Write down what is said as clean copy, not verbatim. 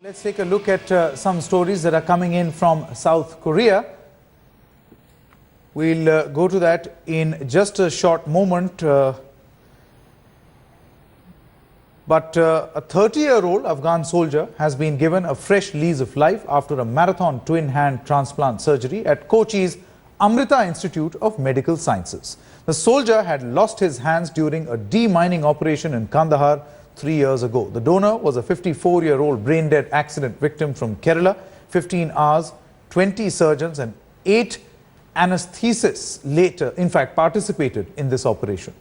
Let's take a look at some stories that are coming in from South Korea. We'll go to that in just a short moment. But a 30-year-old Afghan soldier has been given a fresh lease of life after a marathon twin hand transplant surgery at Kochi's Amrita Institute of Medical Sciences. The soldier had lost his hands during a demining operation in Kandahar 3 years ago. The donor was a 54-year-old brain-dead accident victim from Kerala. 15 hours, 20 surgeons and 8 anesthetists later, in fact, participated in this operation.